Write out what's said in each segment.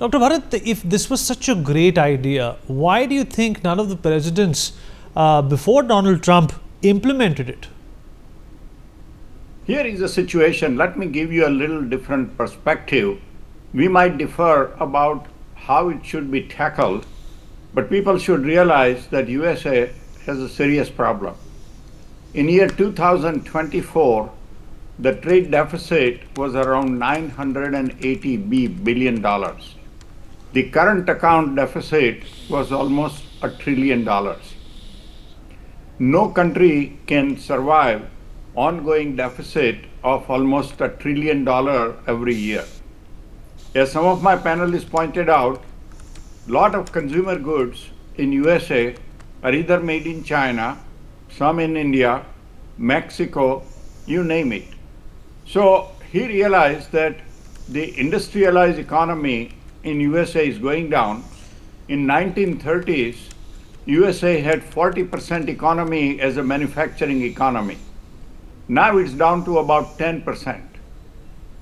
Dr. Bharat, if this was such a great idea, why do you think none of the presidents before Donald Trump implemented it? Here is a situation. Let me give you a little different perspective. We might differ about how it should be tackled, but people should realize that USA has a serious problem. In year 2024, the trade deficit was around $980 billion. The current account deficit was almost $1 trillion. No country can survive ongoing deficit of almost $1 trillion every year. As some of my panelists pointed out, a lot of consumer goods in USA are either made in China, some in India, Mexico, you name it. So he realized that the industrialized economy in USA is going down. In 1930s, USA had 40% economy as a manufacturing economy. Now it's down to about 10%.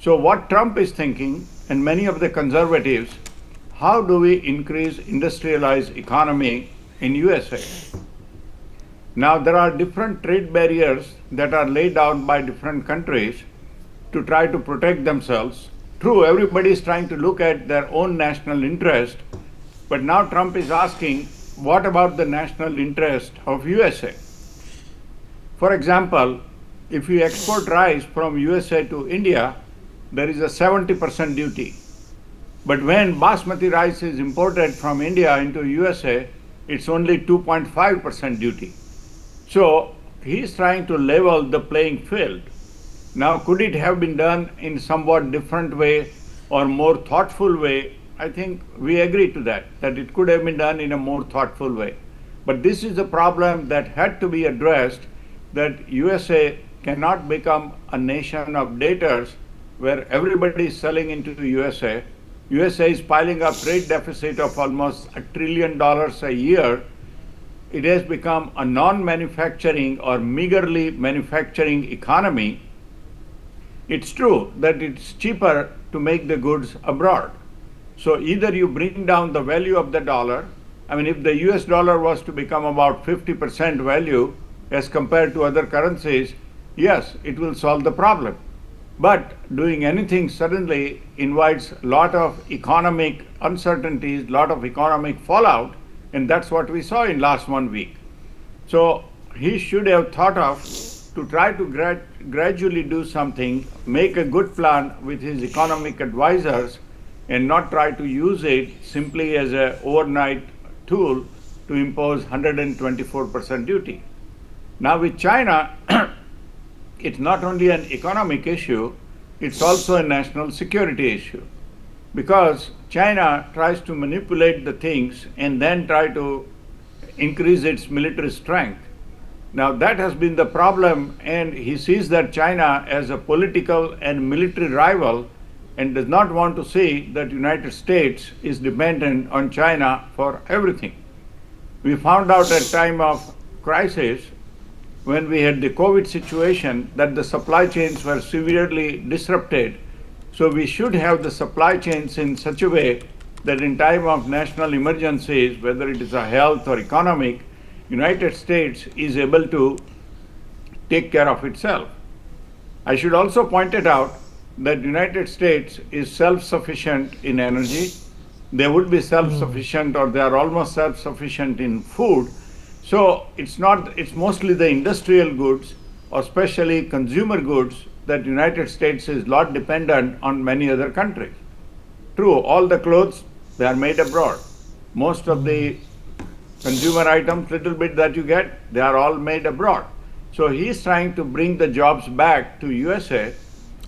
So what Trump is thinking, and many of the conservatives, how do we increase industrialized economy in USA? Now there are different trade barriers that are laid down by different countries to try to protect themselves. True, everybody is trying to look at their own national interest, but now Trump is asking, what about the national interest of USA? For example, if you export rice from USA to India, there is a 70% duty. But when basmati rice is imported from India into USA, it's only 2.5% duty. So he's trying to level the playing field. Now, could it have been done in somewhat different way or more thoughtful way? I think we agree to that it could have been done in a more thoughtful way. But this is a problem that had to be addressed, that USA cannot become a nation of debtors where everybody is selling into the USA. USA is piling up trade deficit of almost $1 trillion a year. It has become a non-manufacturing or meagerly manufacturing economy. It's true that it's cheaper to make the goods abroad. So either you bring down the value of the dollar. I mean, if the US dollar was to become about 50% value as compared to other currencies, yes, it will solve the problem. But doing anything suddenly invites a lot of economic uncertainties, a lot of economic fallout, and that's what we saw in last 1 week. So he should have thought of to try to gradually do something, make a good plan with his economic advisors, and not try to use it simply as an overnight tool to impose 124% duty. Now with China, it's not only an economic issue, it's also a national security issue. Because China tries to manipulate the things and then try to increase its military strength. Now that has been the problem, and he sees that China as a political and military rival and does not want to see that United States is dependent on China for everything. We found out at time of crisis, when we had the COVID situation, that the supply chains were severely disrupted. So we should have the supply chains in such a way that in time of national emergencies, whether it is a health or economic, United States is able to take care of itself. I should also point it out that United States is self-sufficient in energy. They would be self-sufficient, or they are almost self-sufficient in food. So it's mostly the industrial goods, or especially consumer goods, that United States is not dependent on many other countries. True, all the clothes, they are made abroad. Most of the consumer items, little bit that you get, they are all made abroad. So he's trying to bring the jobs back to USA.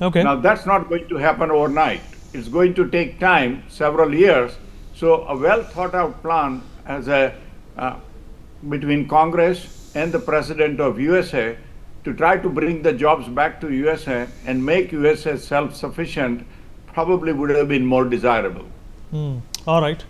Okay. Now that's not going to happen overnight. It's going to take time, several years. So a well thought out plan between Congress and the President of USA to try to bring the jobs back to USA and make USA self-sufficient probably would have been more desirable. All right.